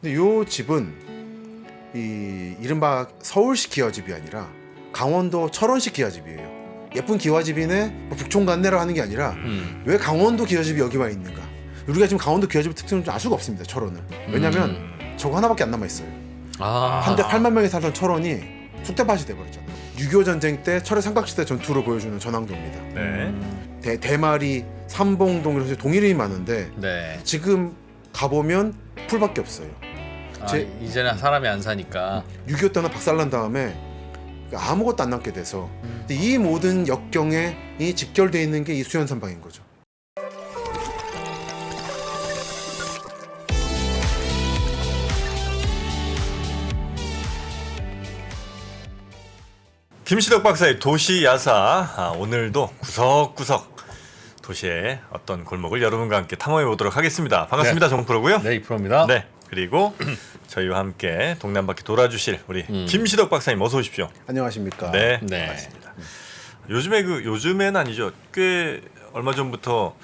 근데 요 집은 이 이른바 서울식 기와집이 아니라 강원도 철원식 기와집이에요. 예쁜 기와집이네 뭐 북촌 갔네라 하는 게 아니라 왜 강원도 기와집이 여기 와 있는가? 우리가 지금 강원도 기와집의 특징을 좀 알 수가 없습니다. 철원을. 왜냐면 저거 하나밖에 안 남아 있어요. 한때 8만 명이 살던 철원이 쑥대밭이 돼버렸잖아요. 6.25 전쟁 때 철의 삼각지대 전투를 보여주는 전황도입니다. 네. 대마리, 삼봉동 이런 동일이 많은데 네. 지금 가보면 풀밖에 없어요. 이제는 사람이 안 사니까. 6.25 때는 박살난 다음에 아무것도 안 남게 돼서 근데 이 모든 역경에 이 집결되어 있는 게 이 수연산방인 거죠. 김시덕 박사의 도시 야사. 오늘도 구석구석 도시의 어떤 골목을 여러분과 함께 탐험해 보도록 하겠습니다. 반갑습니다. 정프로고요. 네, 이프로입니다. 네. 그리고 저희와 함께 동네 한 바퀴 돌아주실 우리 김시덕 박사님 어서 오십시오. 안녕하십니까. 네. 네. 반갑습니다. 요즘에는 아니죠. 꽤 얼마 전부터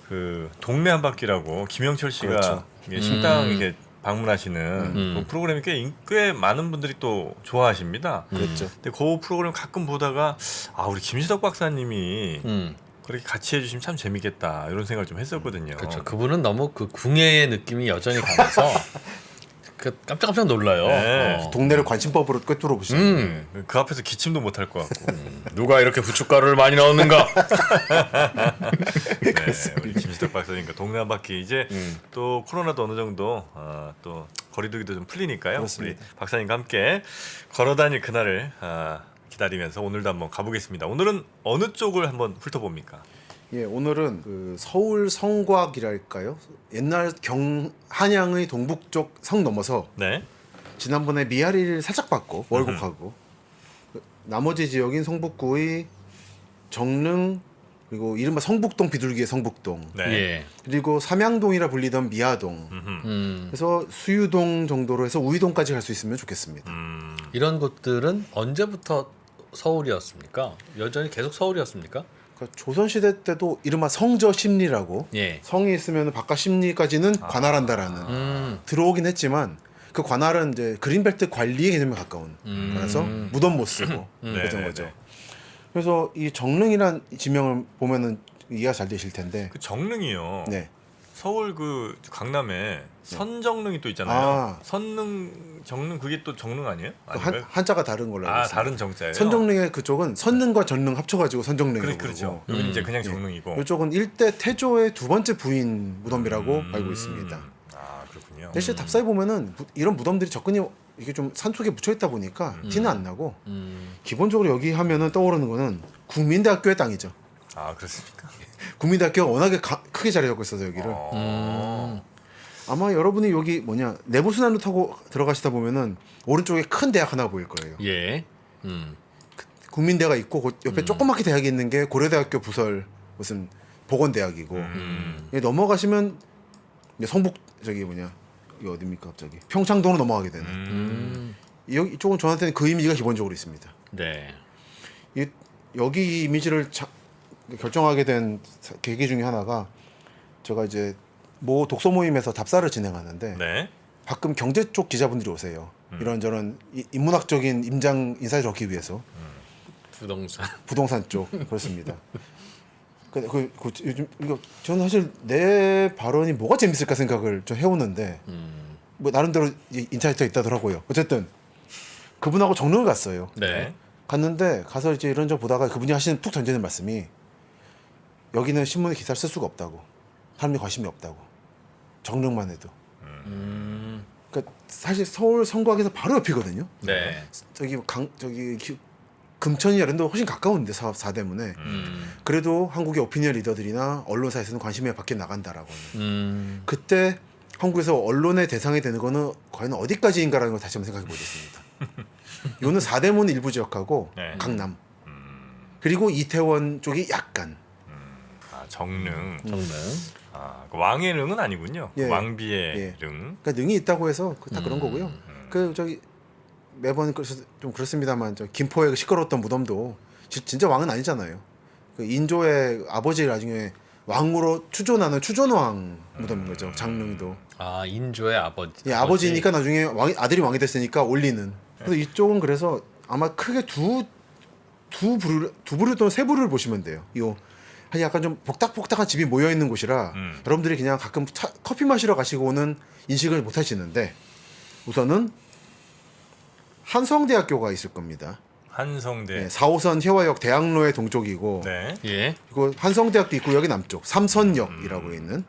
그 동네 한 바퀴라고 김영철 씨가 그렇죠. 이게 식당 이렇게 방문하시는 그 프로그램이 꽤 많은 분들이 또 좋아하십니다. 그렇죠. 근데 그 프로그램 가끔 보다가 우리 김시덕 박사님이 그렇게 같이 해주시면 참 재밌겠다 이런 생각을 좀 했었거든요. 그렇죠. 그분은 너무 그 궁예의 느낌이 여전히 강해서 그 깜짝깜짝 놀라요. 네. 동네를 관심법으로 꿰뚫어 보시는. 그 앞에서 기침도 못할 것 같고. 누가 이렇게 부춧가루를 많이 넣었는가? 네, 우리 김시덕 박사님과 동네 한 바퀴 이제 또 코로나도 어느 정도 또 거리두기도 좀 풀리니까요. 그렇습니다. 우리 박사님과 함께 걸어다닐 그날을 기다리면서 오늘도 한번 가보겠습니다. 오늘은 어느 쪽을 한번 훑어봅니까? 예, 오늘은 그 서울 성곽이랄까요? 옛날 한양의 동북쪽 성 넘어서 네. 지난번에 미아리를 살짝 봤고 월곡하고 나머지 지역인 성북구의 정릉 그리고 이른바 성북동 비둘기의 성북동 네. 예. 그리고 삼양동이라 불리던 미아동 그래서 수유동 정도로 해서 우이동까지 갈 수 있으면 좋겠습니다. 이런 곳들은 언제부터 서울이었습니까? 여전히 계속 서울이었습니까? 그러니까 조선시대 때도 이른바 성저심리라고 예. 성이 있으면 바깥 심리까지는 관할한다라는 들어오긴 했지만 그 관할은 이제 그린벨트 관리의 개념에 가까운 그래서 무덤 못 쓰고 그런 거죠. 그래서 이 정릉이란 지명을 보면은 이해가 잘 되실 텐데 그 정릉이요. 네. 서울 그 강남에 선정릉이 또 있잖아요. 선릉, 정릉 그게 또 정릉 아니에요? 아닌가요? 한자가 다른 걸로 알고 있습니다. 다른 정자예요. 선정릉의 그쪽은 선릉과 전릉 합쳐가지고 선정릉이라고 그렇죠. 그러고 여기는 이제 그냥 정릉이고. 이쪽은 일대 태조의 두 번째 부인 무덤이라고 알고 있습니다. 그렇군요. 대신 답사에 보면은 이런 무덤들이 접근이 이게 좀 산속에 묻혀 있다 보니까 티는 안 나고 기본적으로 여기 하면은 떠오르는 거는 국민대학교의 땅이죠. 그렇습니까? 국민대학교가 워낙에 크게 자리 잡고 있어서 여기를 아마 여러분이 여기 내부순환로 타고 들어가시다 보면은 오른쪽에 큰 대학 하나 보일 거예요. 예. 국민대가 있고 그 옆에 조그맣게 대학이 있는 게 고려대학교 부설 무슨 보건대학이고 넘어가시면 이제 성북 이게 어디입니까 갑자기 평창동으로 넘어가게 되는 이쪽은 저한테는 그 이미지가 기본적으로 있습니다. 네. 여기 이미지를 결정하게 된 계기 중에 하나가 제가 이제 모 독서 모임에서 답사를 진행하는데 네. 가끔 경제 쪽 기자분들이 오세요. 이런저런 인문학적인 인사를 적기 위해서 부동산 쪽 그렇습니다. 요즘 저는 사실 내 발언이 뭐가 재밌을까 생각을 좀 해오는데 뭐 나름대로 인사이트가 있다더라고요. 어쨌든 그분하고 정릉을 갔어요. 네. 갔는데 가서 이제 이런저런 보다가 그분이 하시는 툭 던지는 말씀이 여기는 신문에 기사를 쓸 수가 없다고 사람이 관심이 없다고 정릉만 해도 그러니까 사실 서울 성곽에서 바로 옆이거든요. 네. 금천이나 이런 데 훨씬 가까운데 사대문에 그래도 한국의 오피니언 리더들이나 언론사에서는 관심이 밖에 나간다라고는 그때 한국에서 언론의 대상이 되는 거는 과연 어디까지인가라는 걸 다시 한번 생각해 보겠습니다. 요는 사대문 일부 지역하고 강남 그리고 이태원 쪽이 약간 정릉. 정릉. 왕의 릉은 아니군요. 예. 왕비의 릉. 그러니까 능이 있다고 해서 다 그런 거고요. 매번 좀 그렇습니다만 김포의 시끄러웠던 무덤도 진짜 왕은 아니잖아요. 그 인조의 아버지 나중에 왕으로 추존하는 추존왕 무덤인 거죠. 장릉도. 아 인조의 아버지. 예, 아버지니까 나중에 아들이 왕이 됐으니까 올리는. 그래서 이쪽은 그래서 아마 크게 두 부류 또는 세 부류를 보시면 돼요. 요 약간 좀 복닥복닥한 집이 모여 있는 곳이라 여러분들이 그냥 가끔 커피 마시러 가시고 오는 인식을 못 하시는데 우선은 한성대학교가 있을 겁니다. 한성대. 네, 4호선 혜화역 대학로의 동쪽이고 네. 예. 그리고 한성대학도 있고 여기 남쪽 삼선역이라고 있는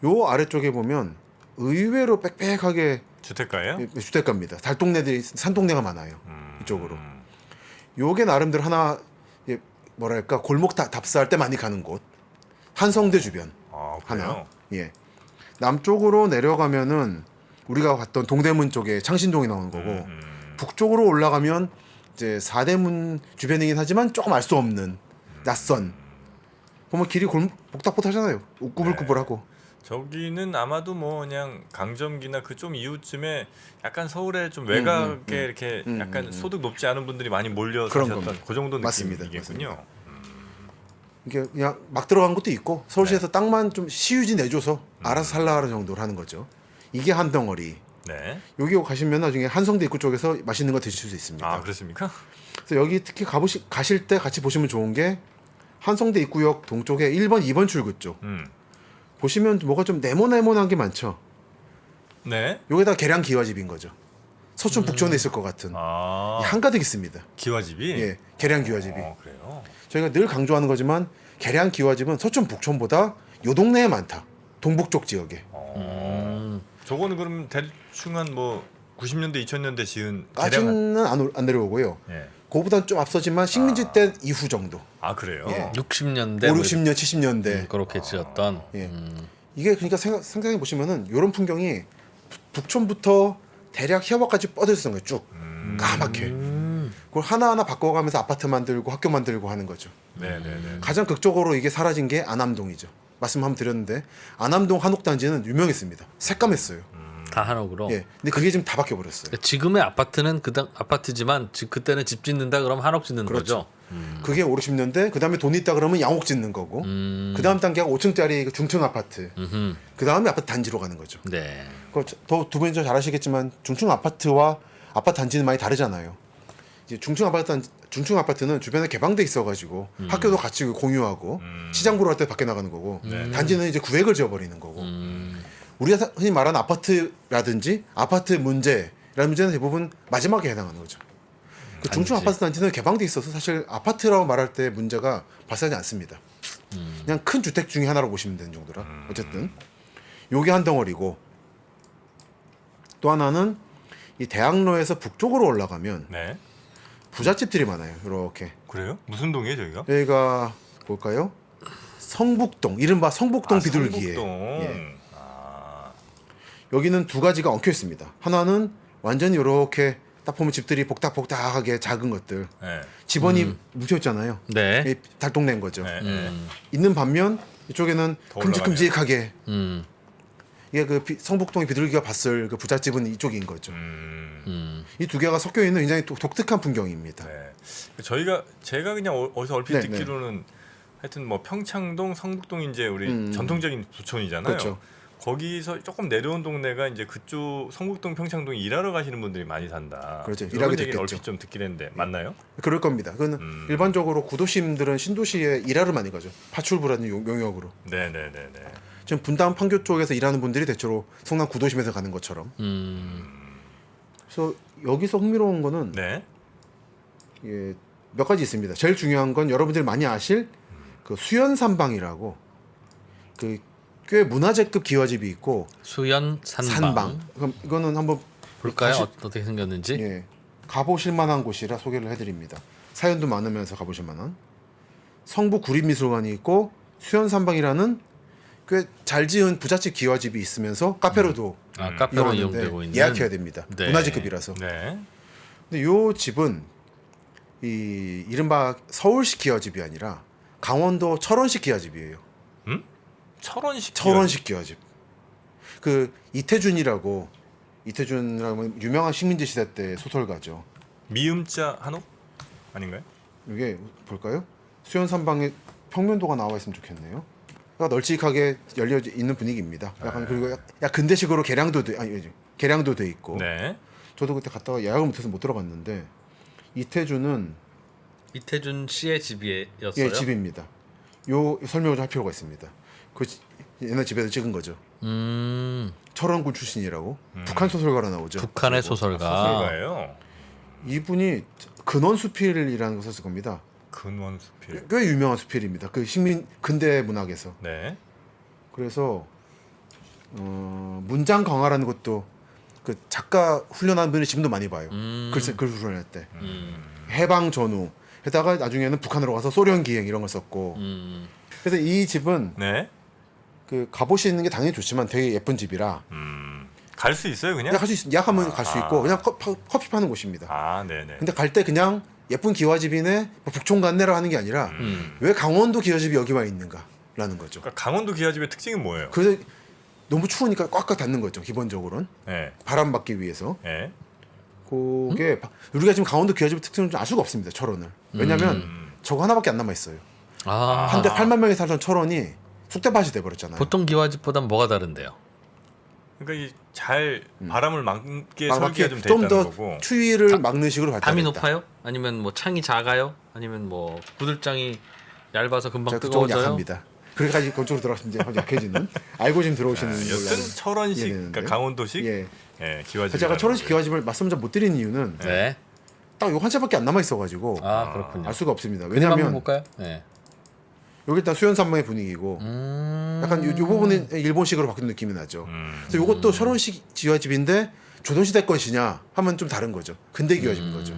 요 아래쪽에 보면 의외로 빽빽하게 주택가예요? 주택가입니다. 달동네들이 산동네가 많아요. 이쪽으로. 요게 나름대로 하나 뭐랄까 골목 답사할 때 많이 가는 곳 한성대 주변 아, 하나. 그래요? 예. 남쪽으로 내려가면은 우리가 갔던 동대문 쪽에 창신동이 나오는 거고 북쪽으로 올라가면 이제 사대문 주변이긴 하지만 조금 알 수 없는 낯선 보면 길이 복닥복닥하잖아요. 꾸불꾸불하고. 저기는 아마도 뭐 그냥 강점기나 그 좀 이후쯤에 약간 서울에 좀 외곽에 이렇게 약간 소득 높지 않은 분들이 많이 몰려 그런 사셨던 겁니다. 그 정도 맞습니다. 느낌이겠군요. 이게 그냥 막 들어간 것도 있고 서울시에서 땅만 좀 시유지 내줘서 알아서 살라는 정도로 하는 거죠. 이게 한 덩어리. 네. 여기 가시면 나중에 한성대 입구 쪽에서 맛있는 거 드실 수 있습니다. 아, 그렇습니까? 그래서 여기 특히 가실 때 같이 보시면 좋은 게 한성대 입구역 동쪽에 1번, 2번 출구 쪽 보시면 뭐가 좀 네모네모난 게 많죠. 네. 여기다 계량 기와집인 거죠. 서촌 북촌에 있을 것 같은 아. 한가득 있습니다. 기와집이? 예, 계량 기와집이. 그래요. 저희가 늘 강조하는 거지만 계량 기와집은 서촌 북촌보다 요 동네에 많다. 동북쪽 지역에. 저거는 그럼 대충 한 뭐 90년대, 2000년대 지은 계량한. 까지는 안 내려오고요. 예. 그거보다는 좀 앞서지만 식민지 때 이후 정도. 아, 그래요. 예. 60년대 5, 뭐 60년, 70년대. 그렇게 지었던. 예. 이게 그러니까 생각해 보시면은 이런 풍경이 북촌부터 대략 혜화까지 뻗어 있었던 거예요. 쭉 까맣게. 그걸 하나하나 바꿔가면서 아파트 만들고 학교 만들고 하는 거죠. 네네네. 가장 극적으로 이게 사라진 게 안암동이죠. 말씀 한번 드렸는데 안암동 한옥단지는 유명했습니다. 새까맸어요. 다 한옥으로. 예. 근데 그게 지금 다 바뀌어 버렸어요. 지금의 아파트는 아파트지만 그때는 집 짓는다 그러면 한옥 짓는 그렇죠. 거죠. 그게 5, 60년대. 그다음에 돈 있다 그러면 양옥 짓는 거고. 그다음 단계가 5층짜리 중층 아파트. 그다음에 아파트 단지로 가는 거죠. 네. 두 분이 잘 아시겠지만 중층 아파트와 아파트 단지는 많이 다르잖아요. 이제 중층 아파트는 주변에 개방돼 있어가지고 학교도 같이 공유하고 시장 보러 갈 때 밖에 나가는 거고 단지는 이제 구획을 지어버리는 거고 우리가 흔히 말하는 아파트라든지 아파트 문제라는 문제는 대부분 마지막에 해당하는 거죠. 그 중층 단지. 아파트 단지는 개방돼 있어서 사실 아파트라고 말할 때 문제가 발생하지 않습니다. 그냥 큰 주택 중에 하나로 보시면 되는 정도라. 어쨌든 요게 한 덩어리고 또 하나는 이 대학로에서 북쪽으로 올라가면 네. 부잣집들이 많아요. 이렇게 그래요? 무슨 동이에요, 저희가? 여기가 볼까요? 성북동, 이른바 성북동 비둘기에 성북동. 예. 아. 여기는 두 가지가 엉켜 있습니다. 하나는 완전히 이렇게 딱 보면 집들이 복닥복닥하게 작은 것들 네. 집원이 뭉쳐 있잖아요. 네. 달동네인 거죠. 네. 있는 반면 이쪽에는 더 큼직큼직하게 음. 이게 그 성북동의 비둘기가 봤을 그 부잣집은 이쪽인 거죠. 이 두 개가 섞여 있는 굉장히 독특한 풍경입니다. 네. 제가 그냥 어디서 얼핏 네, 듣기로는 하여튼 뭐 평창동, 성북동 이제 우리 전통적인 부촌이잖아요. 그렇죠. 거기서 조금 내려온 동네가 이제 그쪽 성북동, 평창동 일하러 가시는 분들이 많이 산다. 그렇죠. 그런 일하게 얘기를 됐겠죠. 얼핏 좀 듣긴 했는데 맞나요? 그럴 겁니다. 그건 일반적으로 구도심들은 신도시에 일하러 많이 가죠. 파출부라는 용역으로. 네네네네. 지금 분당 판교 쪽에서 일하는 분들이 대체로 성남 구도심에서 가는 것처럼. 그래서 여기서 흥미로운 거는 네. 예, 몇 가지 있습니다. 제일 중요한 건 여러분들이 많이 아실 그 수연산방이라고 그 꽤 문화재급 기와집이 있고 수연 산방. 그럼 이거는 한번 볼까요? 가시- 어떻게 생겼는지. 예, 가보실 만한 곳이라 소개를 해드립니다. 사연도 많으면서 가보실 만한 성북 구립미술관이 있고 수연산방이라는 꽤 잘 지은 부잣집 기와집이 있으면서 카페로도 카페로 이용하는데 이용되고 있는. 예약해야 됩니다. 네. 문화재급이라서. 네. 근데 요 집은 이 이른바 서울식 기와집이 아니라 강원도 철원식 기와집이에요. 철원식 기와집. 그 이태준이라고 유명한 식민지 시대 때 소설가죠. 미음자 한옥 아닌가요? 이게 볼까요? 수연산방에 평면도가 나와 있으면 좋겠네요. 널찍하게 열려 있는 분위기입니다. 약간 그리고 약 근대식으로 개량도 돼 있고. 네. 저도 그때 갔다가 예약을 못해서 못 들어갔는데 이태준은 이태준 씨의 집이었어요. 예 집입니다. 요 설명을 좀 할 필요가 있습니다. 그 옛날 집에서 찍은 거죠. 철원군 출신이라고 북한 소설가로 나오죠. 북한의 그리고 소설가. 소설가예요. 이분이 근원수필이라는 걸 썼을 겁니다. 근원수필. 꽤 유명한 수필입니다. 그 식민 근대 문학에서. 네. 그래서 문장 강화라는 것도 그 작가 훈련한 분이 지금도 많이 봐요. 글 훈련할 때. 해방 전후. 게다가 나중에는 북한으로 가서 소련 기행 이런 걸 썼고. 그래서 이 집은 네. 그 가보시는 게 당연히 좋지만 되게 예쁜 집이라 갈 수 있어요, 그냥? 예약할 수 있, 예약하면 갈 수 있고 그냥 커피 파는 곳입니다. 아, 네네. 근데 갈 때 그냥 예쁜 기와집이네 뭐 북촌 간내라 하는 게 아니라 왜 강원도 기와집이 여기 와 있는가라는 거죠. 그러니까 강원도 기와집의 특징은 뭐예요? 그래서 너무 추우니까 꽉꽉 닫는 거죠. 기본적으로는 네. 바람 받기 위해서. 네. 그게 우리가 지금 강원도 기와집의 특징을 좀 알 수가 없습니다. 철원을. 왜냐하면 저거 하나밖에 안 남아 있어요. 아, 한때 8만 명이 살던 철원이 쑥대밭이 돼버렸잖아요. 보통 기와집보단 뭐가 다른데요? 그러니까 이 잘 바람을 막게 막 설계가 좀 돼 좀 있다는 더 거고. 추위를 막는 식으로 발달했다. 담이 높아요? 아니면 뭐 창이 작아요? 아니면 뭐 구들장이 얇아서 금방 제가 그쪽은 뜨거워져요? 약합니다. 그래가지고 그쪽으로 들어가시면 이제 약해지는 알고 지금 들어오시는 걸로 여튼 철원식, 이해되는데요. 그러니까 강원도식 예. 기와집. 제가 철원식 기와집을 말씀 잘 못 드리는 이유는 네. 딱 요 한 채밖에 안 남아 있어가지고 아 그렇군요. 알 수가 없습니다. 한번 왜냐하면 볼까요? 네. 여기 일단 수연산망의 분위기고 약간 요 부분은 일본식으로 바뀐 느낌이 나죠. 그래서 요것도 철원식 기와집인데 조선시대 것이냐 하면 좀 다른 거죠. 근대 기와집인 거죠.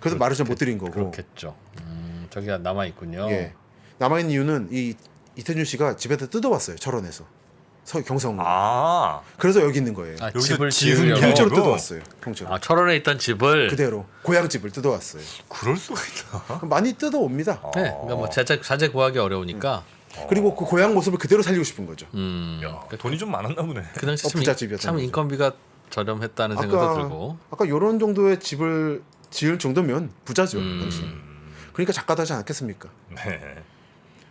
그래서 말을 잘 못 드린 거고. 그렇겠죠. 저기가 남아 있군요. 예. 남아있는 이유는 이 이태준 씨가 집에다 뜯어왔어요. 철원에서. 경성으로. 아, 그래서 여기 있는 거예요. 아, 여기서 집을 지은 지으려고. 게 통째로 하고? 뜯어왔어요. 통째로. 아 철원에 있던 집을. 그대로 고향집을 뜯어왔어요. 그럴 수가 있나? 많이 뜯어옵니다. 네. 그러니까 뭐 자재 구하기 어려우니까. 그리고 그 고향 모습을 그대로 살리고 싶은 거죠. 야, 돈이 좀 많았나 보네. 그 당시 참, 부잣집이었다는 참 거죠. 인건비가 저렴했다는 생각도 들고. 아까 이런 정도의 집을 지을 정도면 부자죠. 당시. 그러니까 작가도 하지 않았겠습니까? 네.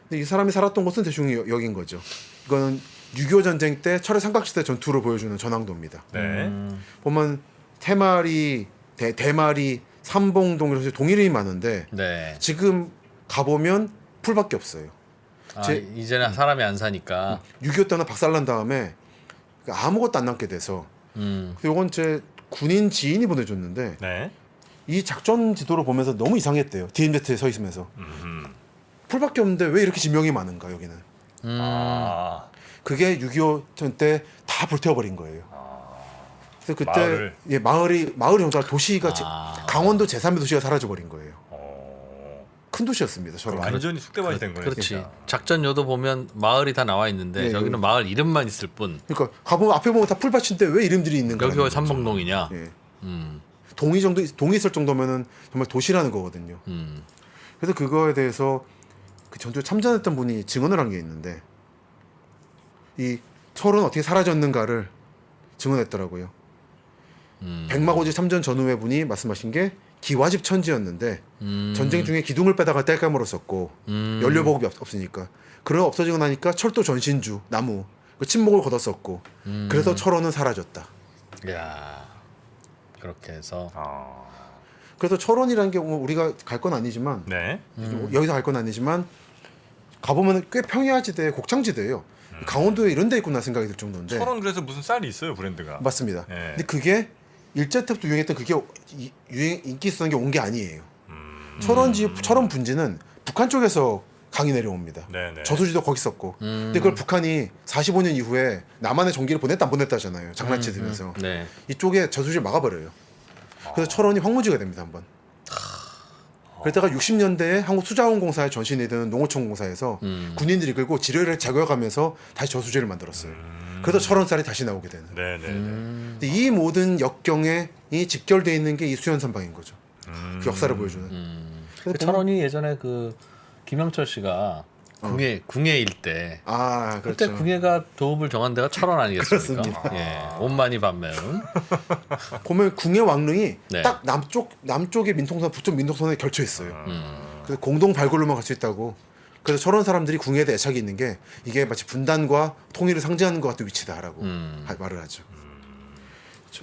근데 이 사람이 살았던 곳은 대충 여긴 거죠. 이거는 6.25 전쟁 때 철의 삼각지대 전투를 보여주는 전황도입니다. 네. 보면 태마리, 대마리, 삼봉동 이런 동일 이름이 많은데 네. 지금 가보면 풀밖에 없어요. 아, 제- 이제는 사람이 안 사니까. 6.25 때나 박살난 다음에 아무것도 안 남게 돼서 이건 제 군인 지인이 보내줬는데 네. 이 작전 지도를 보면서 너무 이상했대요. DMZ에 서 있으면서 풀밖에 없는데 왜 이렇게 지명이 많은가 여기는. 아, 그게 6.25 전 때 다 불태워버린 거예요. 그래서 그때 마을을. 예, 마을이 정말 도시가 강원도 제3의 도시가 사라져버린 거예요. 큰 도시였습니다. 저런. 완전히 숙대밭이 된 거네. 그렇지. 진짜. 작전 요도 보면 마을이 다 나와 있는데 예, 저기는 여기. 마을 이름만 있을 뿐. 그러니까 가보면 앞에 보면 다 풀밭인데 왜 이름들이 있는가? 여기가 삼봉동이냐? 예. 음. 동이 있을 정도면은 정말 도시라는 거거든요. 그래서 그거에 대해서 그 전투에 참전했던 분이 증언을 한 게 있는데 이 철은 어떻게 사라졌는가를 증언했더라고요. 백마고지 참전 전후의 분이 말씀하신 게 기와집 천지였는데 전쟁 중에 기둥을 빼다가 땔감으로 썼고 연료 보급이 없으니까 그러다 없어지고 나니까 철도 전신주 나무 그 침목을 걷었었고 그래서 철원은 사라졌다. 야 그렇게 해서 그래서 철원이라는 게 뭐 우리가 갈 건 아니지만 네. 여기서 갈 건 아니지만 가보면 꽤 평야지대 곡창지대예요. 강원도에 이런 데 있구나 생각이 들 정도인데 철원 그래서 무슨 쌀이 있어요 브랜드가. 맞습니다. 예. 근데 그게 일제 때부터 유행했던 그게 인기 있었던 게 온 게 아니에요. 철원 분지는 북한 쪽에서 강이 내려옵니다. 네네. 저수지도 거기 있었고 근데 그걸 북한이 45년 이후에 남한에 전기를 보냈다 안 보냈다잖아요. 장난치면서 네. 이쪽에 저수지를 막아버려요. 그래서 철원이 황무지가 됩니다 한번. 그러다가 60년대에 한국수자원공사의 전신이던 농어촌공사에서 군인들이 끌고 지뢰를 제거해가면서 다시 저수지를 만들었어요. 그래서 철원쌀이 다시 나오게 되는. 네네. 근데 이 모든 역경에 이 집결돼 있는 게 이 수연산방인 거죠. 그 역사를 보여주는. 그 철원이 예전에 그 김영철 씨가 궁예 일때 아 그때 그렇죠. 궁예가 도읍을 정한 데가 철원 아니겠습니까? 그렇습니다. 예, 옷만이 반매운. 보면 궁의 왕릉이 네. 딱 남쪽의 민통선, 북쪽 민통선에 결쳐 있어요. 그래서 공동 발굴로만 갈 수 있다고 그래서 철원 사람들이 궁예에 대해 애착이 있는 게 이게 마치 분단과 통일을 상징하는 것 같은 위치다라고 말을 하죠.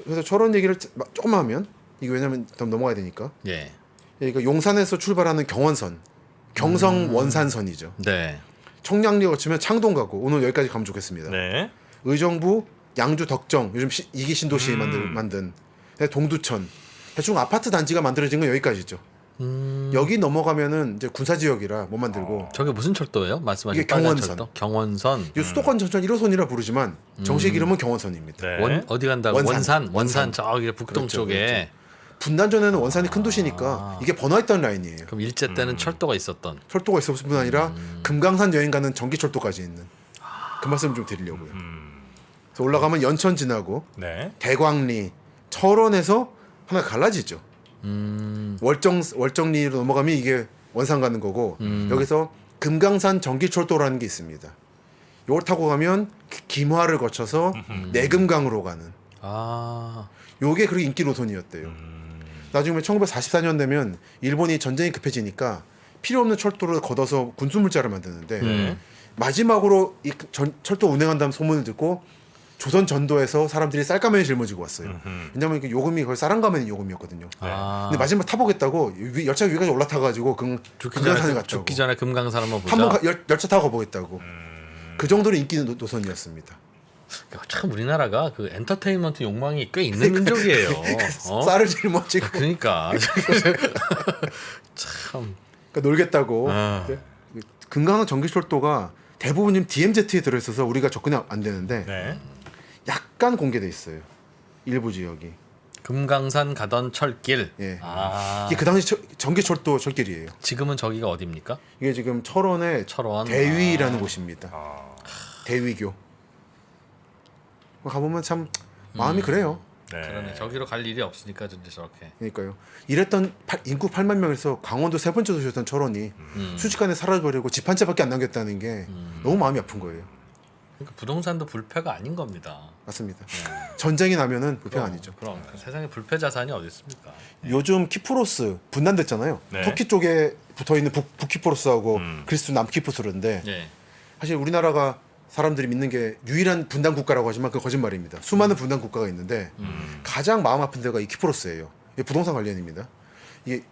그래서 철원 얘기를 조금만 하면 이게 왜냐면 더 넘어가야 되니까. 예. 그러니까 용산에서 출발하는 경원선, 경성 원산선이죠. 네. 청량리 거치면 창동 가고 오늘 여기까지 가면 좋겠습니다. 네. 의정부, 양주 덕정 요즘 이기 신도시 만든 동두천 대충 아파트 단지가 만들어진 건 여기까지죠. 여기 넘어가면은 이제 군사 지역이라 못 만들고 저게 무슨 철도예요? 말씀하신 이게 빨간 경원선. 철도? 경원선. 이 수도권 전철 1호선이라 부르지만 정식 이름은 경원선입니다. 네. 어디 간다고? 원산. 원산 저기 북동 그렇죠, 쪽에. 분단 전에는 원산이 큰 도시니까 이게 번화했던 라인이에요. 그럼 일제 때는 철도가 있었던. 철도가 있었을 뿐 아니라 금강산 여행 가는 전기철도까지 있는 그 말씀 좀 드리려고요. 그래서 올라가면 연천 지나고 네. 대광리, 철원에서 하나 갈라지죠. 월정리로 넘어가면 이게 원산 가는 거고 여기서 금강산 전기철도라는 게 있습니다. 이걸 타고 가면 김화를 거쳐서 내금강으로 가는 아. 요게 그렇게 인기 노선이었대요. 나중에 1944년 되면 일본이 전쟁이 급해지니까 필요 없는 철도를 걷어서 군수물자를 만드는데 마지막으로 이 철도 운행한다는 소문을 듣고 조선 전도에서 사람들이 쌀가면을 짊어지고 왔어요. 왜냐면 이게 요금이 거의 쌀한가면 요금이었거든요. 아. 근데 마지막 타보겠다고 열차 위까지 올라타가지고 금강산에 갔다고. 죽기 전에 금강산 한번 보자. 한번 열차 타고 가보겠다고. 그 정도로 인기 노선이었습니다. 참 우리나라가 그 엔터테인먼트 욕망이 꽤 있는 민족이에요. 어? 쌀을 짊어지고 그러니까 참. 그러니까 놀겠다고. 아. 금강산 전기철도가 대부분 지금 DMZ에 들어있어서 우리가 접근이 안 되는데 네. 약간 공개돼 있어요. 일부 지역이. 금강산 가던 철길. 예. 아. 이게 그 당시 전기철도 철길이에요. 지금은 저기가 어디입니까? 이게 지금 철원의 철원. 대위라는 곳입니다. 아. 대위교. 가보면 참 마음이 그래요. 네. 그러네. 저기로 갈 일이 없으니까 이제 저렇게. 그러니까요. 이랬던 인구 8만 명에서 강원도 세 번째 도시였던 철원이 순식간에 사라져버리고 집 한 채밖에 안 남겼다는 게 너무 마음이 아픈 거예요. 그러니까 부동산도 불패가 아닌 겁니다. 맞습니다. 전쟁이 나면은 불패가 아니죠. 그럼 세상에 불패 자산이 어디 있습니까? 요즘 키프로스 분단됐잖아요. 네. 터키 쪽에 붙어 있는 북키프로스하고 그리스 남키프로스인데 예. 사실 우리나라가 사람들이 믿는 게 유일한 분단 국가라고 하지만 그건 거짓말입니다. 수많은 분단 국가가 있는데 가장 마음 아픈 데가 이 키프로스예요. 이게 부동산 관련입니다. 이게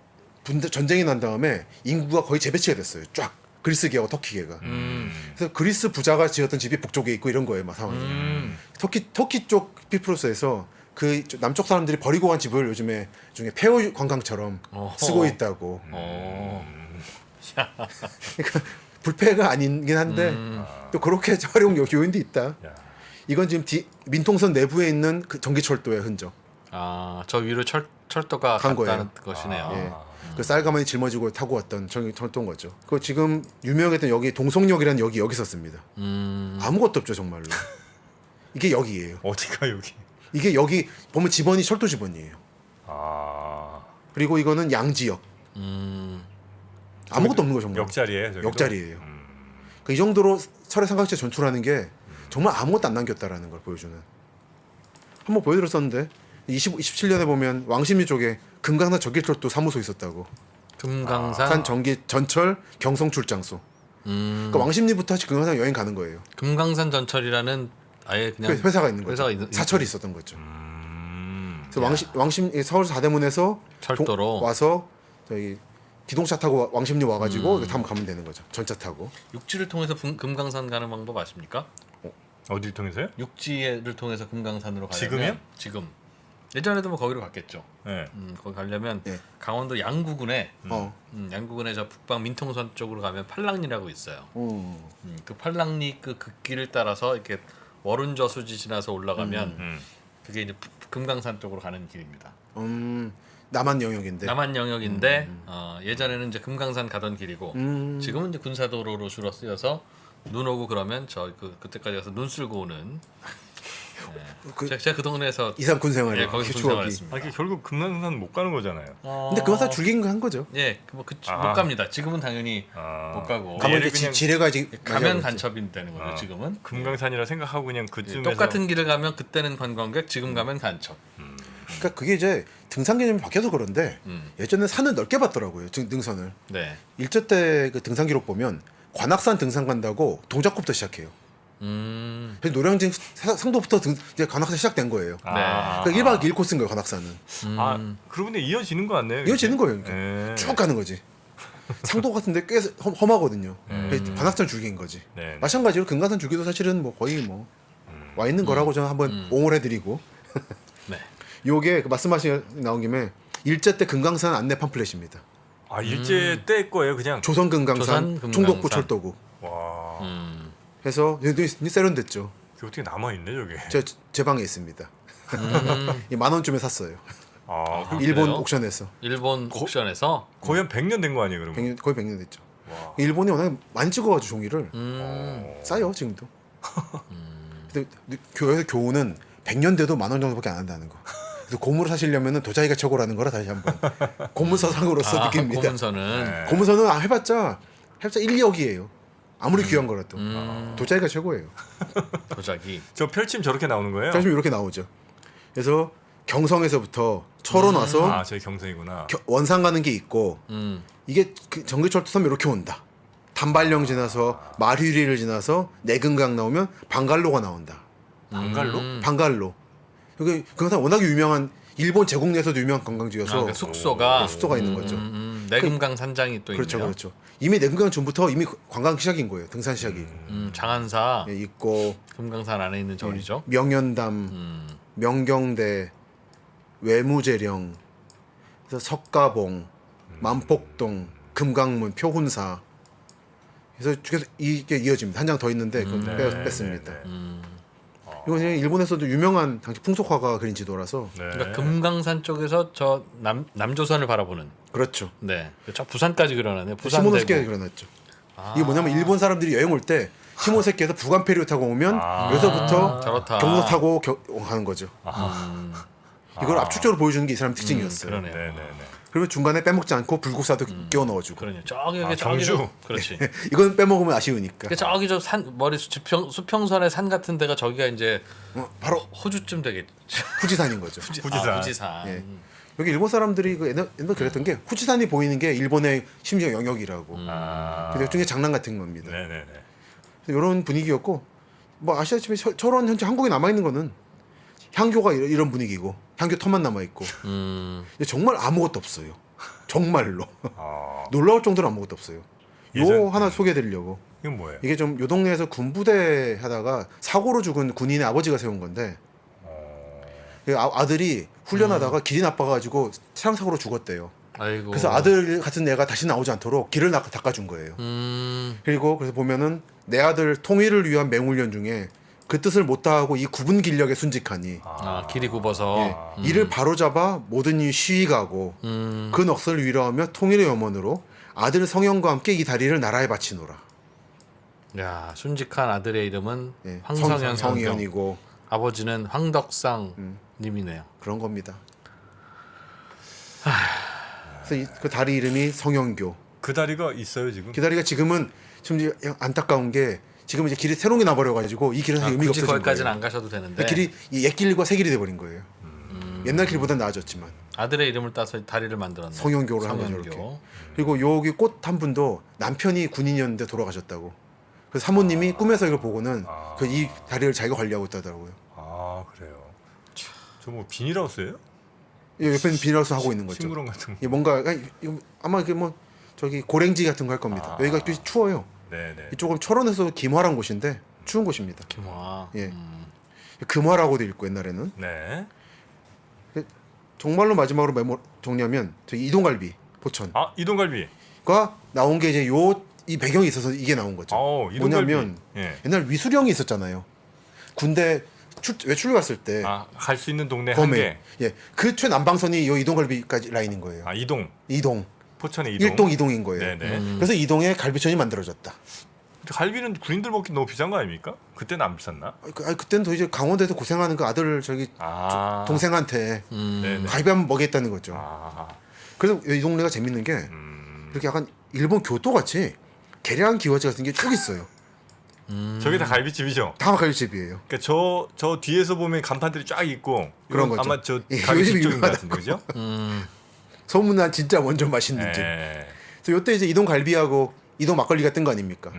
전쟁이 난 다음에 인구가 거의 재배치가 됐어요. 쫙 그리스계하고 터키계가. 그래서 그리스 부자가 지었던 집이 북쪽에 있고 이런 거예요, 막 상황이. 터키 쪽 키프로스에서 그 남쪽 사람들이 버리고 간 집을 요즘에 중에 폐허 관광처럼 어허. 쓰고 있다고. 어. 그러니까 불패가 아니긴 한데 또 그렇게 활용 요인도 있다. 야. 이건 지금 민통선 내부에 있는 그 전기철도의 흔적. 아, 저 위로 철도가 간 갔다는 거예요. 것이네요. 예. 그 쌀가마니 짊어지고 타고 왔던 전기철도인 거죠. 그 지금 유명했던 여기 동성역이라는 역이 여기 있었습니다. 아무것도 없죠 정말로. 이게 역이에요. 어디가 여기? 이게 여기 보면 지번이 철도 지번이에요. 아. 그리고 이거는 양지역. 아무것도 없는 거 정말. 역자리에 저기도? 역자리예요. 그 이 정도로 철의 삼각지 전투라는 게 정말 아무것도 안 남겼다라는 걸 보여주는. 한번 보여드렸었는데 27년에 보면 왕십리 쪽에 금강산 전기철도 사무소 있었다고. 금강산. 산 전기 전철 경성 출장소. 그러니까 왕십리부터 금강산 여행 가는 거예요. 금강산 전철이라는 아예 그냥 회사가 있는 거죠. 회사가 있는- 사철이 있었던 거죠. 그래서 왕십 서울 사대문에서 철도로. 와서 저희 기동차 타고 왕십리 와가지고 타면 가면 되는 거죠. 전차 타고. 육지를 통해서 금강산 가는 방법 아십니까? 어디를 통해서요? 육지를 통해서 금강산으로 가려면 지금이요? 지금. 예전에도 뭐 거기로 갔겠죠. 네. 거기 가려면 예. 강원도 양구군에 어. 저 북방 민통선 쪽으로 가면 팔랑리라고 있어요. 음. 그 팔랑리 그 극길을 따라서 이렇게 월운저수지 지나서 올라가면 그게 이제 금강산 쪽으로 가는 길입니다. 남한 영역인데. 남한 영역인데 예전에는 이제 금강산 가던 길이고 지금은 이제 군사도로로 주로 쓰여서 눈 오고 그러면 그때까지 가서 눈 쓸고 오는. 제가 그 동네에서 이상 군 생활이. 예, 거기서 군 추억이. 생활했습니다. 아, 이게 결국 금강산 못 가는 거잖아요. 근데 그것다 줄긴 한 거죠. 예, 못 아. 갑니다. 지금은 당연히 아. 못 가고 가면 얘를 이제 그냥 지뢰가 이제 가면 간첩이 되는 거죠. 아. 지금은 금강산이라 생각하고 그냥 그쯤에서 똑같은 길을 가면 그때는 관광객, 지금 가면 간첩. 그러니까 그게 이제 등산 개념이 바뀌어서 그런데 예전에 산을 넓게 봤더라고요. 능선을. 네. 일제 때 그 등산 기록 보면 관악산 등산 간다고 동작구부터 시작해요. 그래서 노량진 상도부터 이제 관악산 시작된 거예요. 아. 그러니까 1박 2일 코스인 거예요, 관악산은. 아, 그러고 보니 이어지는 거 같네요. 이어지는 거예요. 이렇게. 네. 쭉 가는 거지. 상도 같은데 꽤 험하거든요. 관악산 줄기인 거지. 네. 마찬가지로 금강산 줄기도 사실은 뭐 거의 뭐 와 있는 거라고 저는 한번 옹호해드리고. 네. 요게 그 말씀하신 나온 김에 일제 때 금강산 안내 팜플렛입니다. 아, 일제 때 거예요, 그냥. 조선 금강산, 조선 금강산. 총독부 철도국 와. 해서 세련됐죠. 그게 어떻게 남아 있네, 저게. 제 방에 있습니다. 이 10,000원쯤에 샀어요. 아, 그 일본 그래요? 옥션에서 일본 옥션에서 거의 한 100년 된 거 아니에요, 그러면? 거의 100년 됐죠. 와. 일본이 워낙 많이 찍어가지고 종이를 싸요 지금도. 근데 교회에서 교훈은 100년 돼도 10,000원 정도밖에 안 한다는 거. 그래서 고무를 사시려면은 도자기가 최고라는 거라 다시 한번 고문서상으로서 느낍니다. 고문서는 네. 고문서는 해봤자 1, 2억이에요. 아무리 귀한 거라도 도자기가 최고예요. 도자기. 저 펼침 저렇게 나오는 거예요? 좀 이렇게 나오죠. 그래서 경성에서부터 철원 와서 아, 저희 경성이구나. 원산 가는 게 있고 이게 그 전기철도 타면 이렇게 온다. 단발령 지나서 마휴리를 지나서 내금강 나오면 방갈로가 나온다. 방갈로? 방갈로. 여기 그것은 워낙에 유명한 일본 제국 내에서도 유명한 관광지여서 그러니까 숙소가 숙소가 있는 거죠. 내금강 산장이 또 그렇죠, 있네요. 그렇죠. 이미 내금강 전부터 이미 관광 시작인 거예요. 등산 시작이 장안사 예, 있고 금강산 안에 있는 절이죠. 명연담, 명경대, 외무재령, 그래서 석가봉, 만폭동, 금강문, 표훈사. 그래서 이게 이어집니다. 한 장 더 있는데 그건 뺐습니다. 이건 그냥 일본에서도 유명한 당시 풍속화가 그린 지도라서 네. 그러니까 금강산 쪽에서 저 남조선을 바라보는. 그렇죠. 네. 저 부산까지 그려놨네요. 부산 시모노세키가 대구. 그려놨죠. 이게 뭐냐면 일본 사람들이 여행 올 때 시모노세키에서 부간페리오 타고 오면 여기서부터 저렇다. 경로 타고 가는 거죠. 이걸 압축적으로 보여주는 게 이 사람 특징이었어요. 그러네요. 네네네. 그러면 중간에 빼먹지 않고 불국사도 끼워 넣어주고. 그러네요. 저기 아, 저기 경주. 그렇지. 이건 빼먹으면 아쉬우니까. 그러니까 저기 저 산 머리 수평선의 산 같은 데가 저기가 이제 바로 호주쯤 되겠죠. 후지산인 거죠. 후지산. 후지산. 예. 여기 일본 사람들이 그 옛날 그랬던 게 후지산이 보이는 게 일본의 심지어 영역이라고. 아. 근데 일종의 장난 같은 겁니다. 네네네. 이런 분위기였고 뭐 아시다시피 철원 현재 한국에 남아 있는 거는 향교가 이런 분위기고 향교 터만 남아 있고 정말 아무것도 없어요. 정말로 아. 놀라울 정도로 아무것도 없어요. 요 예전- 하나 소개해드리려고. 이건 뭐예요? 이게 좀 요 동네에서 군부대 하다가 사고로 죽은 군인의 아버지가 세운 건데 그 아들이 훈련하다가 길이 나빠가지고 차량 사고로 죽었대요. 아이고. 그래서 아들 같은 애가 다시 나오지 않도록 길을 닦아준 거예요. 그리고 그래서 보면은 내 아들 통일을 위한 맹훈련 중에 그 뜻을 못다하고 이 굽은 길력에 순직하니 길이 굽어서 예, 이를 바로잡아 모든 이 시위가고 그 넋을 위로하며 통일의 염원으로 아들 성현과 함께 이 다리를 나라에 바치노라. 야 순직한 아들의 이름은 예, 황성현 성경. 성현이고 아버지는 황덕상 님이네요. 그런 겁니다. 그래서 그 다리 이름이 성현교. 그 다리가 있어요 지금? 그 다리가 지금은 좀 안타까운 게 지금 이제 길이 새로운 게 나버려가지고 이 길은 의미가 굳이 없어진 거기까지는 거예요. 안 가셔도 되는데 그 길이 이 옛길과 새길이 돼버린 거예요. 옛날 길보다 나아졌지만 아들의 이름을 따서 다리를 만들었네. 성현교를 하면 성현교. 이렇게. 그리고 여기 꽃 한 분도 남편이 군인이었는데 돌아가셨다고. 그래서 사모님이 꿈에서 이걸 보고는 그 이 다리를 자기가 관리하고 있다더라고요. 아 그래요. 저 뭐 비닐하우스예요? 이 옆에는 비닐하우스 하고 있는 거죠. 식물원 같은 거. 이게 뭔가 이거 아마 이게 뭐 저기 고랭지 같은 거 할 겁니다. 여기가 또 추워요. 네네. 이쪽은 철원에서 김화란 곳인데 추운 곳입니다. 김화. 예. 금화라고도 읽고 옛날에는 네. 정말로 마지막으로 정리하면 저기 이동갈비 포천과 아 이동갈비. 나온 게 이제 이 배경이 있어서 이게 나온 거죠. 이동갈비. 뭐냐면 예. 옛날 위수령이 있었잖아요. 군대 외출 갔을 때 갈 수 있는 동네 한 검에 개. 예, 그 최남방선이 요 이동갈비까지 라인인 거예요. 이동. 포천의 이동. 일동 이동인 거예요. 네네. 그래서 이동에 갈비천이 만들어졌다. 갈비는 군인들 먹기 너무 비싼 거 아닙니까? 그때는 안 비쌌나? 그때는 더 이제 강원도에서 고생하는 그 아들 저기 동생한테 네네. 갈비 한번 먹였다는 거죠. 그래서 이 동네가 재밌는 게 이렇게 약간 일본 교토 같이 계량 기와지 같은 게 쭉 있어요. 저게 다 갈비집이죠. 다 갈비집이에요. 그러니까 저 뒤에서 보면 간판들이 쫙 있고 그런 이건 거죠. 아마 저 예, 갈비집 요즘 쪽인 것 같은데 그죠? 소문난 진짜 원전 맛있는 집. 예. 그래서 요때 이제 이동 갈비하고 이동 막걸리가 뜬 거 아닙니까?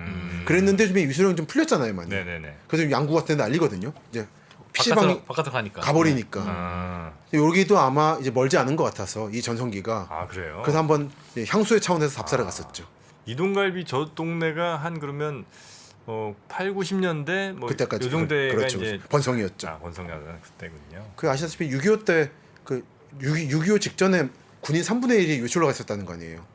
그랬는데 좀 유수령이 좀 풀렸잖아요, 많이. 네네네. 그래서 양구 같은 데 날리거든요. 이제 PC방이 바깥으로 가니까. 가버리니까. 아, 여기도 아마 이제 멀지 않은 것 같아서 이 전성기가. 아 그래요. 그래서 한번 이제 향수의 차원에서 답사를 갔었죠. 이동갈비 저 동네가 한 그러면 8, 90년대 뭐 그때까지. 요정대가 그렇죠. 이제 번성이었죠. 권성야가 그때군요. 그 아시다시피 6.25 때 그 6.25 직전에 군인 3분의 1이 외출로 갔었다는 거 아니에요.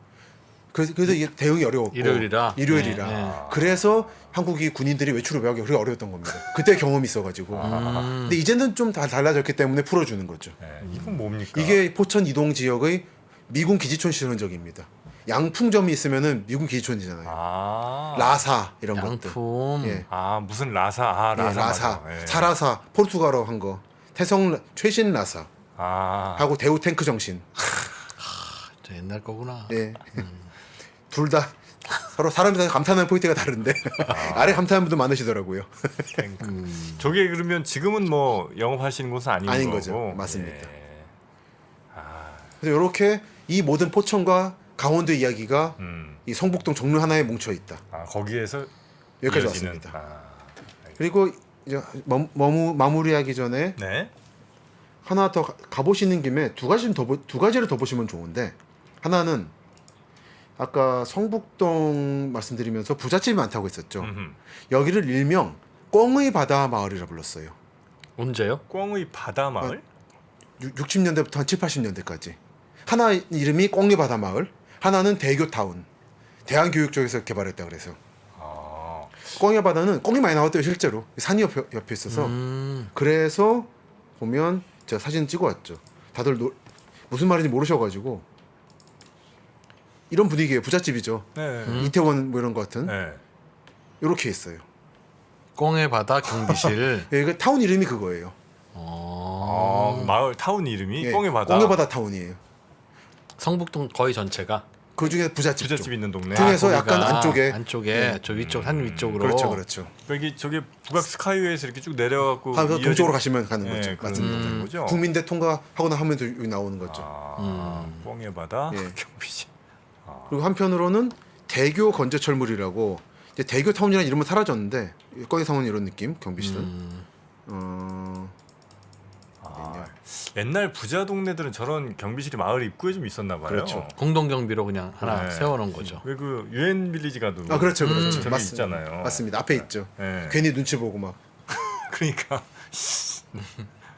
그래서 이게 대응이 어려웠고 일요일이라. 일요일이라. 네. 그래서 한국이 군인들이 외출을 배우기 그렇게 어려웠던 겁니다. 그때 경험이 있어가지고. 근데 이제는 좀 다 달라졌기 때문에 풀어주는 거죠. 네, 이건 뭡니까? 이게 포천 이동 지역의 미군 기지촌 시설 흔적입니다. 양풍점이 있으면은 미군 기지촌이잖아요. 아, 라사 이런 것들. 양품. 예. 아 무슨 라사, 예, 라사, 라사, 맞아. 예. 사라사, 포르투갈어 한 거, 태성 최신 라사 아, 하고 대우 탱크 정신. 저 옛날 거구나. 예. 둘 다 서로 사람마다 감탄하는 포인트가 다른데 아래 감탄하는 분도 많으시더라고요. 탱크. 저게 그러면 지금은 뭐 영업하시는 곳은 아닌 아닌 거고. 거죠. 맞습니다. 예. 아, 그래서 이렇게 이 모든 포천과 강원도 이야기가 이 성북동 정로 하나에 뭉쳐 있다. 거기에서 여기까지 이어지는- 왔습니다. 아, 그리고 이제 마무리하기 전에 네. 하나 더 가보시는 김에 두 가지를 더 보시면 좋은데, 하나는 아까 성북동 말씀드리면서 부잣집이 많다고 했었죠. 음흠. 여기를 일명 꽁의 바다 마을이라 불렀어요. 언제요? 꽝의 바다 마을? 60년대부터 한 7, 80년대까지. 하나 이름이 꽁의 바다 마을, 하나는 대교타운. 대한교육 쪽에서 개발했다 그래서. 아, 꽁의 바다는 꽁이 많이 나왔대요 실제로. 산이 옆에 있어서. 그래서 보면 제가 사진 찍어왔죠. 다들 무슨 말인지 모르셔가지고 이런 분위기예요. 부잣집이죠. 네. 이태원 뭐 이런 거 같은. 네. 이렇게 있어요. 꽁의 바다 경비실. 예, 그 타운 이름이 그거예요. 어. 아, 마을 타운 이름이 예, 꽁의 바다. 꽁의 바다 타운이에요. 성북동 거의 전체가. 그 중에 부잣집 부잣집 쪽. 있는 동네. 중에서 거기가 약간 안쪽에. 안쪽에 저 위쪽 산 위쪽으로. 그렇죠, 그렇죠. 여기 저기 북악 스카이웨이에서 이렇게 쭉 내려가고 하면서 이어진- 동쪽으로 가시면 가는 네, 거죠. 그런 맞습니다. 거죠. 국민대 통과하고 나면 여기 나오는 거죠. 아, 꽁의 바다 예. 경비실. 그리고 한편으로는 대교 건재철물이라고, 이제 대교 타운이라는 이름은 사라졌는데 꽁의 타운 이런 느낌 경비실은. 아, 옛날 부자 동네들은 저런 경비실이 마을 입구에 좀 있었나 봐요. 그렇죠. 공동 경비로 그냥 하나 네. 세워놓은 거죠. 왜 그 유엔 빌리지 가도 아 그렇죠, 그렇죠. 저기 있잖아요. 맞습니다. 앞에 있죠. 네. 괜히 눈치 보고 막. 그러니까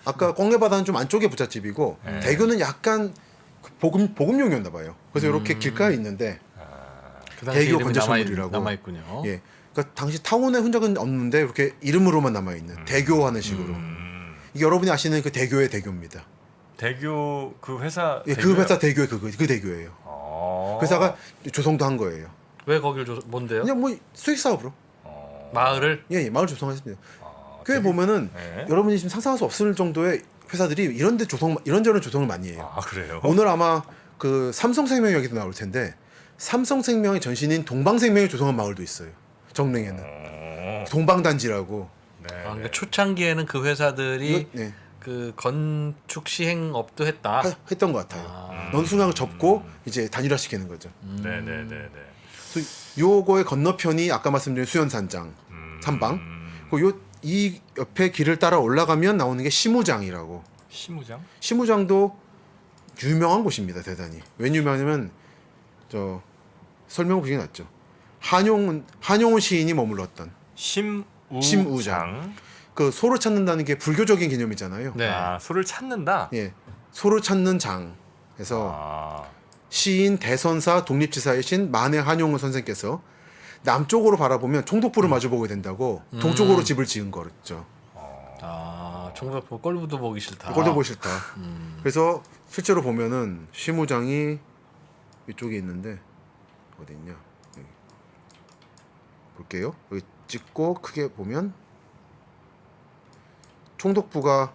아까 꽁의 바다는 좀 안쪽에 부잣집이고 네. 대교는 약간 보금용이었나 봐요. 그래서 이렇게 길가에 있는데, 그 당시 대교 이름이 건재철물이라고. 남아있군요. 예, 그러니까 당시 타운의 흔적은 없는데 이렇게 이름으로만 남아 있는 대교하는 식으로. 이게 여러분이 아시는 그 대교의 대교입니다. 대교 그 회사 예, 그 대교요? 회사 대교의 그 대교예요. 어. 회사가 조성도 한 거예요. 왜 거길 뭔데요? 그냥 뭐 수익 사업으로. 마을을. 예, 마을 조성했습니다. 아, 꽤 보면은 네. 여러분이 지금 상상할 수 없을 정도의 회사들이 이런저런 조성을 많이 해요. 아 그래요? 오늘 아마 그 삼성생명 여기도 나올 텐데, 삼성생명의 전신인 동방생명이 조성한 마을도 있어요. 정릉에는 동방단지라고. 네. 아, 그러니까 초창기에는 그 회사들이 네, 그 건축 시행업도 했다. 했던 것 같아요. 논순항을 접고 이제 단일화시키는 거죠. 네네네네. 그래서 요거의 건너편이 아까 말씀드린 수연산장, 산방. 그리고 이 옆에 길을 따라 올라가면 나오는 게 시무장이라고. 시무장? 시무장도 유명한 곳입니다. 대단히. 왜 유명하냐면 저 설명 그게 낫죠. 한용운 시인이 머물렀던 심우장. 그 소를 찾는다는 게 불교적인 개념이잖아요. 네. 아 소를 찾는다. 예, 소를 찾는 장. 그래서 아, 시인 대선사 독립지사이신 만해 한용운 선생께서 남쪽으로 바라보면 총독부를 마주보게 된다고 동쪽으로 집을 지은 거였죠. 아, 총각 꼴부도 보기 싫다. 꼴도 보기 싫다. 그래서 실제로 보면은 시무장이 이쪽에 있는데 어디 있냐? 여기. 볼게요. 여기 찍고 크게 보면 총독부가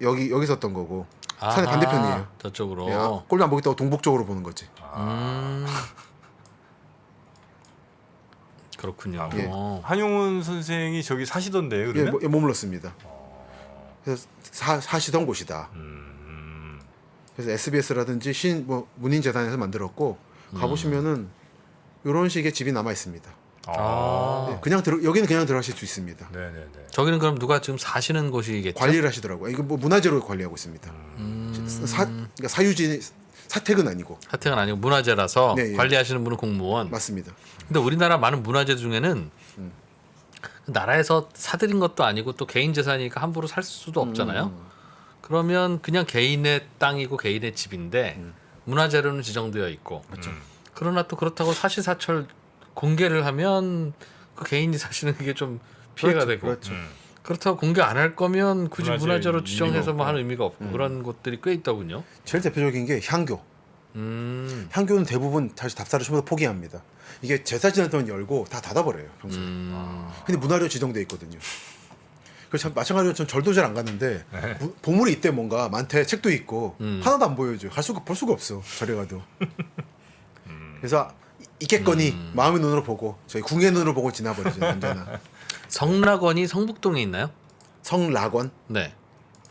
여기 있었던 거고 산의 아하, 반대편이에요. 저쪽으로. 야, 꼴도 안 보겠다고 동북쪽으로 보는 거지. 그렇군요. 예. 한용운 선생이 저기 사시던데요, 예, 그러면? 머물렀습니다. 그래서 사시던 곳이다. 그래서 SBS라든지 문인재단에서 만들었고 가보시면은 이런 식의 집이 남아 있습니다. 아. 네, 여기는 그냥 들어가실 수 있습니다. 네네네. 저기는 그럼 누가 지금 사시는 곳이겠죠? 관리를 하시더라고요. 이거 뭐 문화재로 관리하고 있습니다. 그러니까 사유지 사택은 아니고. 사택은 아니고 문화재라서 네, 예. 관리하시는 분은 공무원. 맞습니다. 근데 우리나라 많은 문화재 중에는 그 나라에서 사들인 것도 아니고 또 개인 재산이니까 함부로 살 수도 없잖아요. 그러면 그냥 개인의 땅이고 개인의 집인데 문화재로는 지정되어 있고. 그렇죠. 그러나 또 그렇다고 사시사철 공개를 하면 그 개인이 사시는 게 좀 피해가 되고. 그렇죠. 그렇다고 공개 안 할 거면 굳이 문화재 문화재로 의미가 지정해서 뭐 없고. 하는 의미가 없고 그런 곳들이 꽤 있더군요. 제일 대표적인 게 향교. 향교는 대부분 다시 답사를 처음부터 포기합니다. 이게 제사 지날 때만 열고 다 닫아버려요 평소에. 근데 문화재로 지정돼 있거든요. 그래서 참 마찬가지로 전 절도 잘 안 갔는데 보물이 있대 뭔가 많대 책도 있고 하나도 안 보여줘. 볼 수가 없어 절에 가도. 그래서 있겠거니 마음의 눈으로 보고 저희 궁의 눈으로 보고 지나버리죠 언제나. 성락원이 성북동에 있나요? 성락원 네.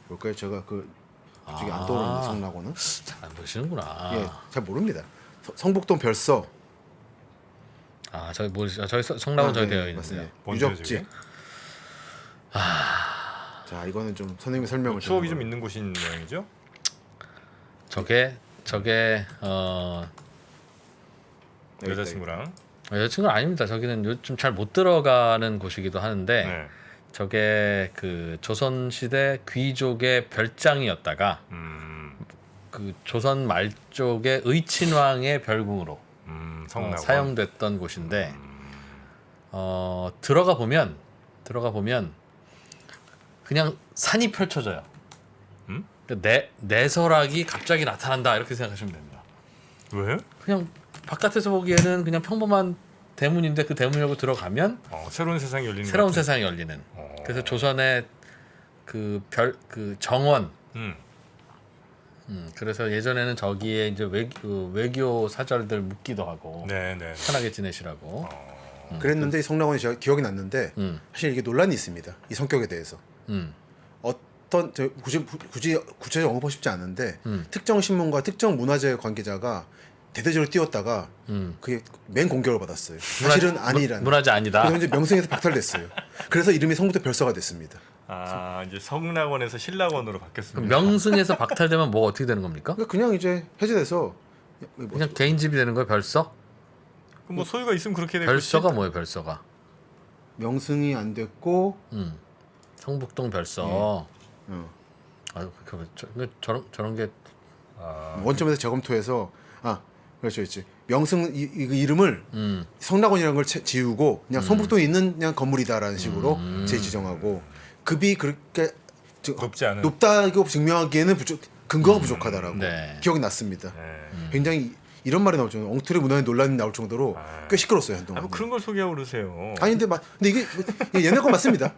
뭘까요? 제가 그 갑자기 안 떠오르는데 성락원은 잘 안 보시는구나. 예, 잘 모릅니다. 성북동 별서 아 저기 뭐 저기 성락원 저기 네, 되어 있는데. 맞습니다. 뭔데요, 유적지. 저게? 자 이거는 좀 선생님의 설명을 추억이 좀 좀 있는 곳인 모양이죠? 저게 여기 있다, 여자친구랑. 여자친구는 아닙니다. 저기는 요즘 잘 못 들어가는 곳이기도 하는데 네. 저게 그 조선 시대 귀족의 별장이었다가 그 조선 말 쪽의 의친왕의 별궁으로 성락원. 사용됐던 곳인데 들어가 보면 그냥 산이 펼쳐져요. 내설악이 갑자기 나타난다 이렇게 생각하시면 됩니다. 왜? 그냥 바깥에서 보기에는 그냥 평범한 대문인데 그 대문 열고 들어가면 새로운 세상이 열리는. 새로운 것 같은. 세상이 열리는. 그래서 조선의 그 정원. 그래서 예전에는 저기에 이제 외교 사절들 묻기도 하고 네네. 편하게 지내시라고. 그랬는데 이 성락원이 제가 기억이 났는데 사실 이게 논란이 있습니다. 이 성격에 대해서. 어떤 굳이 구체적으로 언급하고 싶지 않은데 특정 신문과 특정 문화재 관계자가 대대적으로 띄웠다가 그게 맨 공격을 받았어요. 사실은 아니라는. 문화재 아니다. 그래서 이제 명성에서 박탈됐어요. 그래서 이름이 성북동 별서가 됐습니다. 이제 성락원에서 신락원으로 바뀌었습니다. 그럼 명승에서 박탈되면 뭐가 어떻게 되는 겁니까? 그러니까 그냥 이제 해제돼서 그냥 개인 집이 되는 거예요, 별서? 그럼 뭐 소유가 있으면 그렇게 되고. 별서가 뭐예요, 별서가? 명승이 안 됐고 성북동 별서. 어. 아유, 저런 게 원점에서 재검토해서 그렇죠, 그렇지. 명승 이 이름을 성락원이라는 걸 지우고 그냥 성북동에 있는 그냥 건물이다라는 식으로 재지정하고 급이 그렇게 높지 않은. 높다고 증명하기에는 근거가 부족하다라고 네. 기억이 났습니다. 네. 굉장히 이런 말이 나올 정도, 엉터리 문화의 논란이 나올 정도로 꽤 시끄러웠어요 한동안. 뭐 그런 걸 소개하고 그러세요. 아니 근데 이게 얘네 거 맞습니다.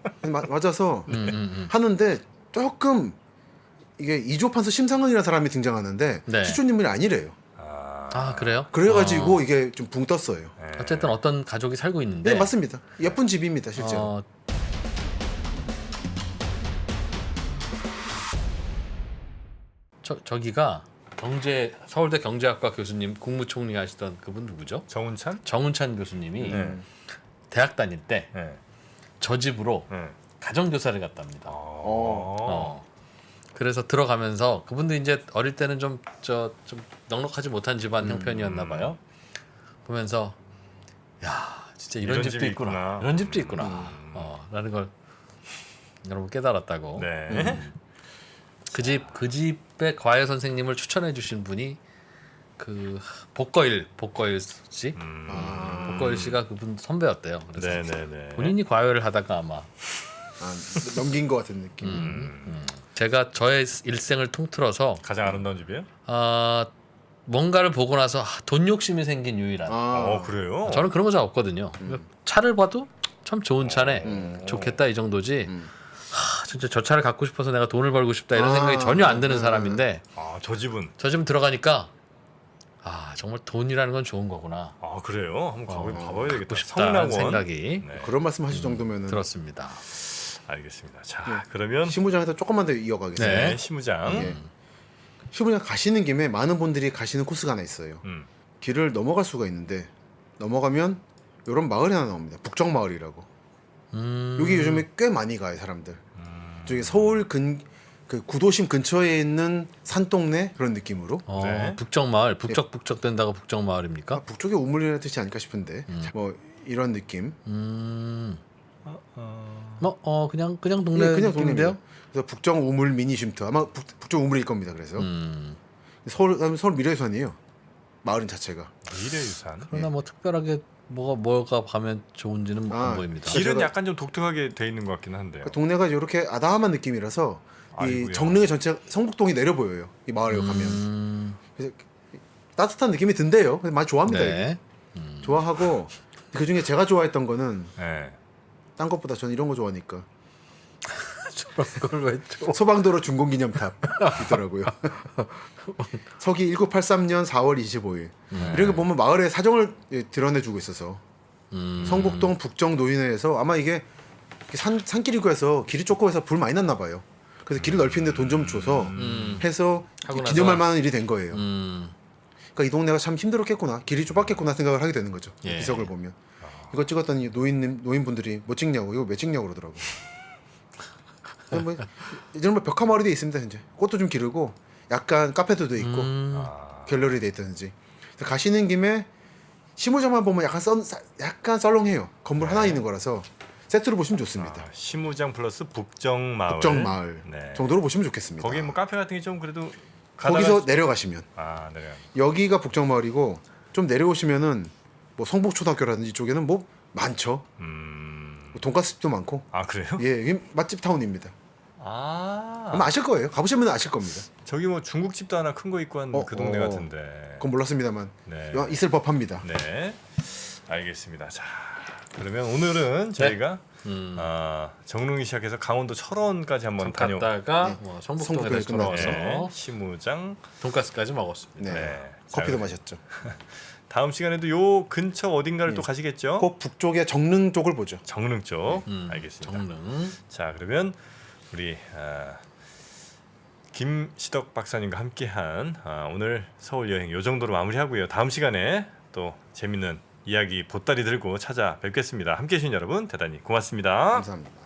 맞아서 하는데 조금 이게 이조판서 심상은이라는 사람이 등장하는데 네. 실존 인물이 아니래요. 아, 그래요? 그래가지고 이게 좀 붕 떴어요. 어쨌든 어떤 가족이 살고 있는데 네 맞습니다. 예쁜 집입니다 실제로. 저기가 서울대 경제학과 교수님 국무총리 하시던 그분 누구죠? 정운찬? 정운찬 교수님이 네. 대학 다닐 때 저 네. 집으로 네. 가정교사를 갔답니다. 어. 그래서 들어가면서 그분도 이제 어릴 때는 좀 넉넉하지 못한 집안 형편이었나 봐요. 보면서 야 진짜 이런 집도 집이 있구나. 있구나. 이런 집도 있구나. 라는 걸 여러분 깨달았다고. 네. 그 집의 과외 선생님을 추천해 주신 분이 그 복거일 씨. 복거일 씨가 그분 선배였대요. 그래서 네네네. 본인이 과외를 하다가 아마 넘긴 것 같은 느낌. 제가 저의 일생을 통틀어서 가장 아름다운 집이에요? 뭔가를 보고 나서 돈 욕심이 생긴 유일한. 그래요? 저는 그런 거 잘 없거든요. 차를 봐도 참 좋은 차네. 좋겠다 이 정도지. 진짜 저 차를 갖고 싶어서 내가 돈을 벌고 싶다 이런 생각이 전혀 안 드는 사람인데 저 집은. 저 집 들어가니까 정말 돈이라는 건 좋은 거구나. 그래요? 한번 가봐야 되겠다. 갖고 싶다는 성락원. 생각이 네. 그런 말씀하실 정도면은 들었습니다. 알겠습니다. 자, 그러면 시무장에서 조금만 더 이어가겠습니다. 네, 시무장. 예. 시무장 가시는 김에 많은 분들이 가시는 코스가 하나 있어요. 길을 넘어갈 수가 있는데 넘어가면 이런 마을이 하나 나옵니다. 북정 마을이라고. 여기 요즘에 꽤 많이 가요 사람들. 저기 서울 그 구도심 근처에 있는 산동네 그런 느낌으로. 네. 북정마을 북적북적 된다가 북정마을입니까? 북쪽에 우물이라는 뜻이 아닐까 싶은데 뭐 이런 느낌. 그냥 동네 그냥 느낌인데요. 동네인데요. 그래서 북정 우물 미니 쉼터 아마 북정 우물일 겁니다. 그래서 서울 미래유산이에요. 마을인 자체가. 미래유산. 그러나 뭐 특별하게 뭐가 가면 좋은지는 안 보입니다. 길은 제가- 약간 좀 독특하게 돼 있는 것 같긴 한데요. 그 동네가 이렇게 아담한 느낌이라서 이 아이고야. 정릉의 전체 성북동이 내려 보여요. 이 마을에 가면. 그래서 따뜻한 느낌이 든대요. 그래서 많이 좋아합니다. 네. 이게. 좋아하고 그 중에 제가 좋아했던 거는 네. 딴 것보다 저는 이런 거 좋아하니까 그걸 왜 줘? 소방도로 준공기념탑 있더라고요. 서기 1983년 4월 25일. 이런 거 보면 마을의 사정을 드러내주고 있어서 성북동 북정 노인회에서 아마 이게 산길이고 해서 길이 좁고 해서 불 많이 났나 봐요. 그래서 길을 넓히는데 돈 좀 줘서 해서 하고 기념할 나서- 만한 일이 된 거예요. 그러니까 이 동네가 참 힘들었겠구나, 길이 좁았겠구나 생각을 하게 되는 거죠. 예. 비석을 보면. 이거 찍었더니 노인분들이 뭐 찍냐고, 이거 왜 찍냐고 그러더라고. 뭐 이런 뭐 벽화 마을이 돼 있습니다. 현재 꽃도 좀 기르고 약간 카페도 돼 있고 갤러리 돼 있다든지. 그래서 가시는 김에 시무장만 보면 약간 썰렁해요. 건물 하나 있는 거라서 세트로 보시면 좋습니다. 시무장 플러스 북정 마을. 북정 마을 네. 정도로 보시면 좋겠습니다. 거기 뭐 카페 같은 게 좀 그래도 거기서 내려가시면 내려. 여기가 북정 마을이고 좀 내려오시면은 뭐 성북초등학교라든지 이쪽에는 뭐 많죠. 뭐 돈가스집도 많고. 그래요? 예, 여기 맛집 타운입니다. 아마 아실 거예요. 가보시면 아실 겁니다. 저기 뭐 중국집도 하나 큰 거 있고 한 그 동네 같은데. 그건 몰랐습니다만 네. 있을 법합니다. 네. 알겠습니다. 자, 그러면 오늘은 저희가 정릉이 시작해서 강원도 철원까지 한번 갔다가 뭐 성북동에 성북동에 다시 끝나서. 돌아와서 시무장. 돈가스까지 먹었습니다. 네. 네. 커피도 자, 마셨죠. 다음 시간에도 요 근처 어딘가를 또 가시겠죠? 꼭 북쪽의 정릉 쪽을 보죠. 정릉 쪽. 알겠습니다. 정릉. 자, 그러면 우리 김시덕 박사님과 함께한 오늘 서울 여행 요 정도로 마무리하고요. 다음 시간에 또 재밌는 이야기 보따리 들고 찾아뵙겠습니다. 함께해 주신 여러분 대단히 고맙습니다. 감사합니다.